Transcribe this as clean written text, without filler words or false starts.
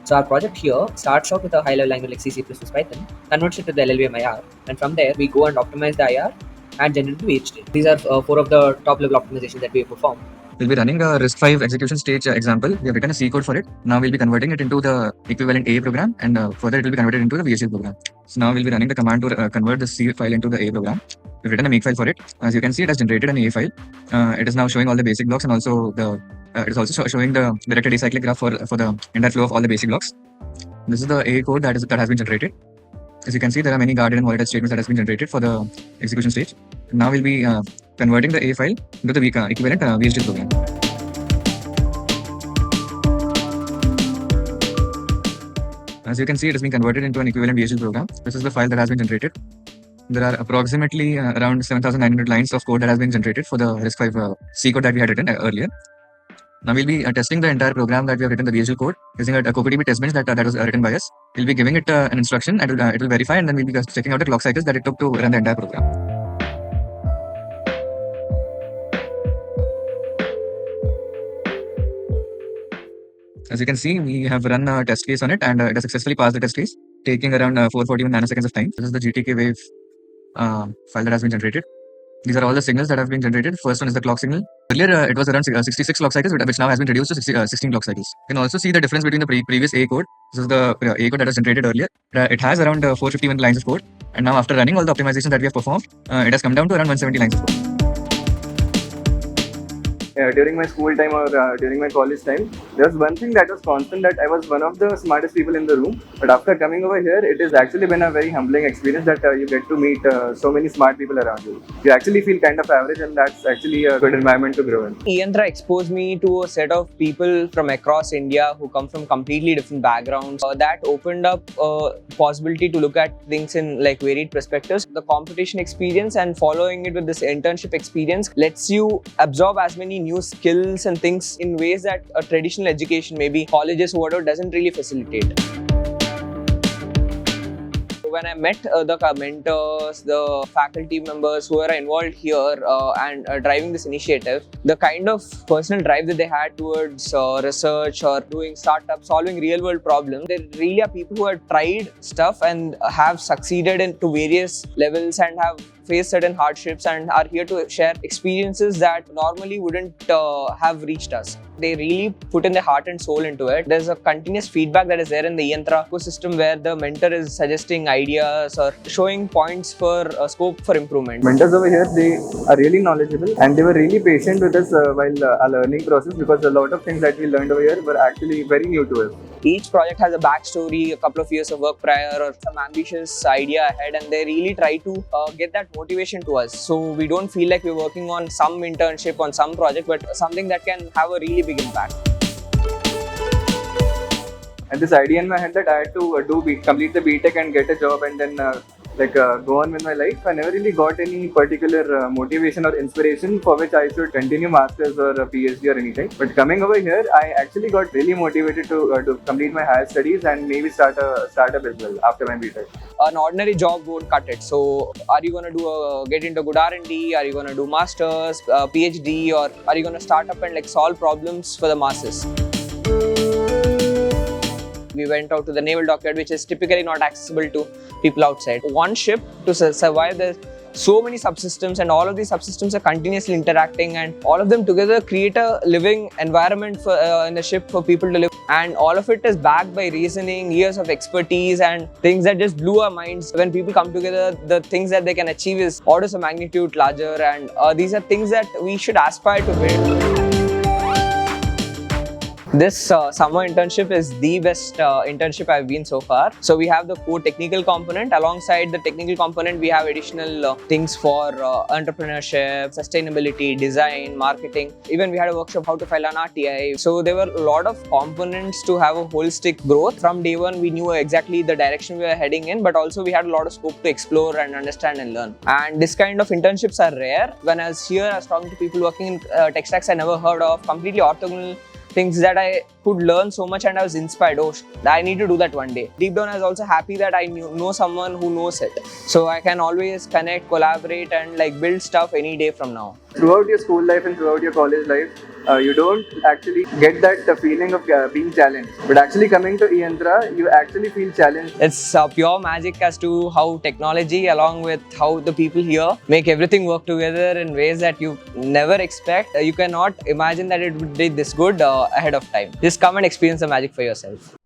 So our project here starts out with a high-level language like C, C++, Python, converts it to the LLVM IR, and from there we go and optimize the IR and generate the VHDL. These are four of the top-level optimizations that we perform. We'll be running a RISC-V execution stage example. We have written a C code for it. Now we'll be converting it into the equivalent A program, and further it will be converted into the VHDL program. So now we'll be running the command to convert the C file into the A program. We've written a makefile for it. As you can see, it has generated an A file. It is now showing all the basic blocks, and also it is also showing the directed acyclic graph for the entire flow of all the basic blocks. This is the A code that has been generated. As you can see, there are many guarded and voided statements that has been generated for the execution stage. Now we'll be converting the A file into the equivalent VHDL program. As you can see, it has been converted into an equivalent VHDL program. This is the file that has been generated. There are approximately around 7,900 lines of code that has been generated for the RISC-V C code that we had written earlier. Now we'll be testing the entire program that we have written, the VHDL code, using a CocoDB test bench that was written by us. We'll be giving it an instruction, and it will verify, and then we'll be checking out the clock cycles that it took to run the entire program. As you can see, we have run a test case on it, and it has successfully passed the test case, taking around 441 nanoseconds of time. This is the GTK wave file that has been generated. These are all the signals that have been generated. First one is the clock signal. Earlier, it was around 66 clock cycles, which now has been reduced to 16 clock cycles. You can also see the difference between the previous A code. This is the A code that was generated earlier. It has around 451 lines of code. And now after running all the optimizations that we have performed, it has come down to around 170 lines of code. During my school time or during my college time, there was one thing that was constant, that I was one of the smartest people in the room. But after coming over here, it has actually been a very humbling experience that you get to meet so many smart people around you. You actually feel kind of average, and that's actually a good environment to grow in. eYantra exposed me to a set of people from across India who come from completely different backgrounds. That opened up a possibility to look at things in like varied perspectives. The competition experience and following it with this internship experience lets you absorb as many new skills and things in ways that a traditional education, maybe colleges or whatever, doesn't really facilitate. When I met the mentors, the faculty members who are involved here and driving this initiative, the kind of personal drive that they had towards research or doing startups, solving real world problems, they really are people who have tried stuff and have succeeded into various levels and have faced certain hardships and are here to share experiences that normally wouldn't have reached us. They really put in their heart and soul into it. There's a continuous feedback that is there in the eYantra ecosystem where the mentor is suggesting ideas or showing points for scope for improvement. Mentors over here, they are really knowledgeable, and they were really patient with us while our learning process, because a lot of things that we learned over here were actually very new to us. Each project has a backstory, a couple of years of work prior, or some ambitious idea ahead, and they really try to get that motivation to us. So we don't feel like we're working on some internship, on some project, but something that can have a really big impact. And this idea in my head that I had to complete the BTech and get a job and then go on with my life, I never really got any particular motivation or inspiration for which I should continue masters or a PhD or anything. But coming over here, I actually got really motivated to complete my higher studies and maybe start a startup as well after my BTech. An ordinary job won't cut it. So are you going to get into good R&D? Are you going to do masters, PhD, or are you going to start up and like solve problems for the masses? We went out to the naval dockyard, which is typically not accessible to people outside. One ship to survive, there's so many subsystems, and all of these subsystems are continuously interacting, and all of them together create a living environment for in the ship for people to live. And all of it is backed by reasoning, years of expertise, and things that just blew our minds. When people come together, the things that they can achieve is orders of magnitude larger, and these are things that we should aspire to build. This summer internship is the best internship I've been so far. So we have the core technical component. Alongside the technical component, we have additional things for entrepreneurship, sustainability, design, marketing. Even we had a workshop how to file an RTI. So there were a lot of components to have a holistic growth. From day one, we knew exactly the direction we were heading in, but also we had a lot of scope to explore and understand and learn. And this kind of internships are rare. When I was here, I was talking to people working in tech stacks I never heard of, completely orthogonal things that I could learn so much, and I was inspired. Oh, I need to do that one day. Deep down, I was also happy that I know someone who knows it. So I can always connect, collaborate, and like build stuff any day from now. Throughout your school life and throughout your college life, you don't actually get that feeling of being challenged. But actually coming to eYantra, you actually feel challenged. It's pure magic as to how technology, along with how the people here, make everything work together in ways that you never expect. You cannot imagine that it would be this good ahead of time. Just come and experience the magic for yourself.